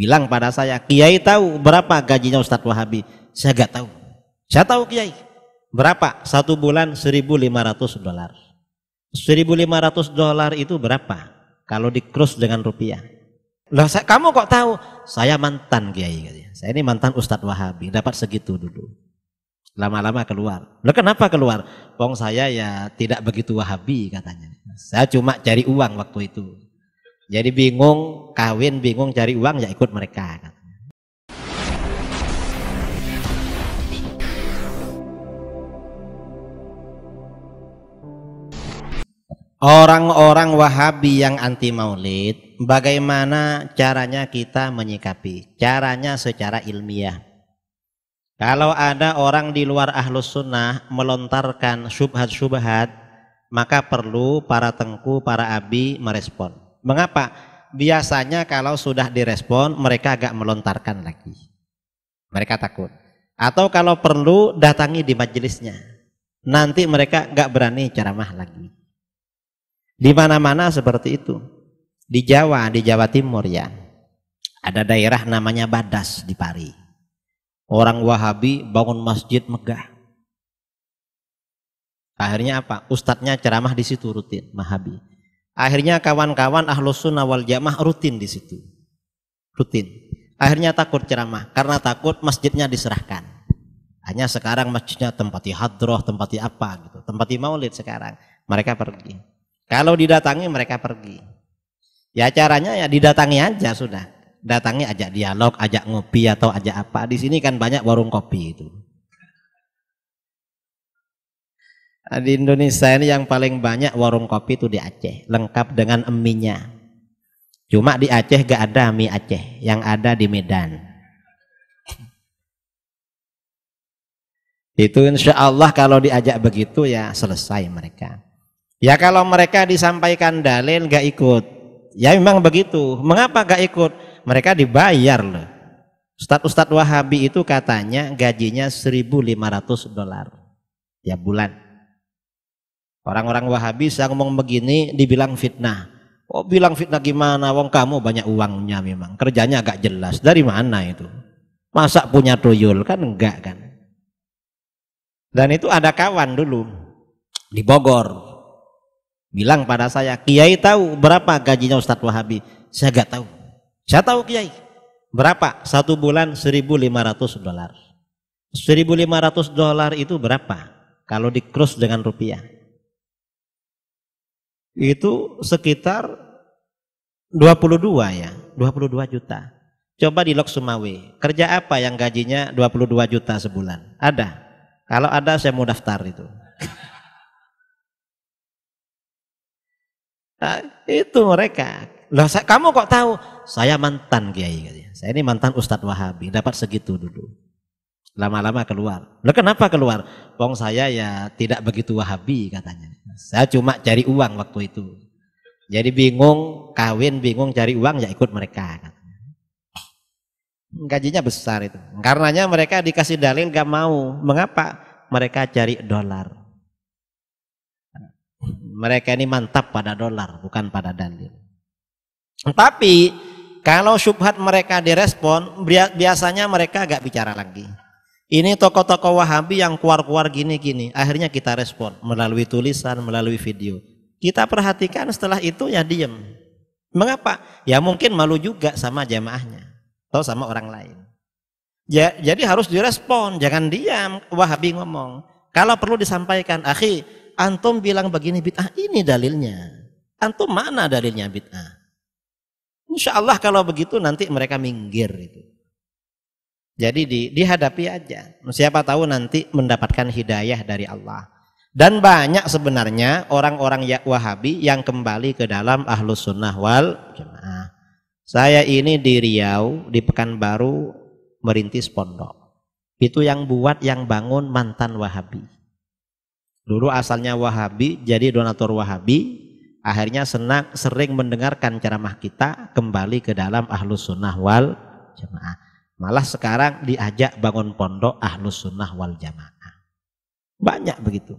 bilang pada saya, Kiai tahu berapa gajinya Ustadz Wahabi? Saya gak tahu. Saya tahu Kiai. Berapa? 1 bulan $1.500. $1.500 itu berapa? Kalau di cross dengan rupiah. Loh, kamu kok tahu? Saya mantan Kiai. Saya ini mantan Ustadz Wahabi, dapat segitu dulu. Lama-lama keluar. Loh, kenapa keluar? Wong saya ya tidak begitu Wahabi katanya. Saya cuma cari uang waktu itu. Jadi bingung kawin, bingung cari uang, ya ikut mereka. Orang-orang Wahabi yang anti maulid, bagaimana caranya kita menyikapi? Caranya secara ilmiah. Kalau ada orang di luar ahlus sunnah melontarkan syubhat-syubhat, maka perlu para tengku, para abi merespon. Mengapa? Biasanya kalau sudah direspon, mereka agak melontarkan lagi. Mereka takut. Atau kalau perlu datangi di majelisnya. Nanti mereka gak berani ceramah lagi. Di mana-mana seperti itu. Di Jawa Timur ya. Ada daerah namanya Badas di Pari. Orang Wahabi bangun masjid megah. Akhirnya apa? Ustadznya ceramah di situ rutin, Wahabi. Akhirnya kawan-kawan Ahlus Sunnah wal Jamaah rutin di situ. Rutin. Akhirnya takut ceramah karena takut masjidnya diserahkan. Hanya sekarang masjidnya tempati hadroh, tempati apa gitu, tempati maulid sekarang. Mereka pergi. Kalau didatangi mereka pergi. Ya caranya ya didatangi aja sudah. Datangi ajak dialog, ajak ngopi atau ajak apa. Di sini kan banyak warung kopi itu. Di Indonesia ini yang paling banyak warung kopi itu di Aceh, lengkap dengan eminya. Cuma di Aceh gak ada mie Aceh, yang ada di Medan. Itu insya Allah kalau diajak begitu ya selesai mereka. Ya kalau mereka disampaikan dalil gak ikut, ya memang begitu. Mengapa gak ikut? Mereka dibayar loh. Ustadz Wahabi itu katanya gajinya $1.500 ya bulan. Orang-orang Wahabi saya ngomong begini dibilang fitnah. Oh bilang fitnah gimana? Wong kamu banyak uangnya memang. Kerjanya agak jelas. Dari mana itu? Masa punya tuyul? Kan enggak kan. Dan itu ada kawan dulu di Bogor. Bilang pada saya, Kiai tahu berapa gajinya Ustadz Wahabi? Saya gak tahu. Saya tahu Kiai. Berapa? 1 bulan $1.500. $1.500 itu berapa? Kalau di cross dengan rupiah. Itu sekitar 22 ya, 22 juta. Coba di Lok Sumawe, kerja apa yang gajinya 22 juta sebulan? Ada? Kalau ada saya mau daftar itu. Nah, itu mereka. Loh, kamu kok tahu? Saya mantan Kiai. Saya ini mantan Ustadz Wahabi, dapat segitu dulu. Lama-lama keluar. Loh, kenapa keluar? Wong saya ya tidak begitu Wahabi katanya. Saya cuma cari uang waktu itu. Jadi bingung kawin, bingung cari uang, ya ikut mereka. Gajinya besar itu. Karenanya mereka dikasih dalil gak mau. Mengapa? Mereka cari dolar. Mereka ini mantap pada dolar, bukan pada dalil. Tapi kalau syubhat mereka direspon, biasanya mereka gak bicara lagi. Ini tokoh-tokoh Wahabi yang keluar-keluar gini-gini, akhirnya kita respon melalui tulisan, melalui video. Kita perhatikan setelah itu ya diem. Mengapa? Ya mungkin malu juga sama jamaahnya atau sama orang lain. Ya, jadi harus direspon, jangan diam. Wahabi ngomong. Kalau perlu disampaikan, akhi, antum bilang begini bid'ah, ini dalilnya. Antum mana dalilnya bid'ah? Insya Allah kalau begitu nanti mereka minggir itu. Jadi dihadapi aja. Siapa tahu nanti mendapatkan hidayah dari Allah. Dan banyak sebenarnya orang-orang Wahabi yang kembali ke dalam Ahlus Sunnah wal Jamaah. Saya ini di Riau, di Pekanbaru merintis pondok. Itu yang buat, yang bangun mantan Wahabi. Dulu asalnya Wahabi, jadi donatur Wahabi. Akhirnya sering mendengarkan ceramah kita, kembali ke dalam Ahlus Sunnah wal Jamaah. Malah sekarang diajak bangun pondok Ahlus Sunnah wal Jamaah. Banyak begitu.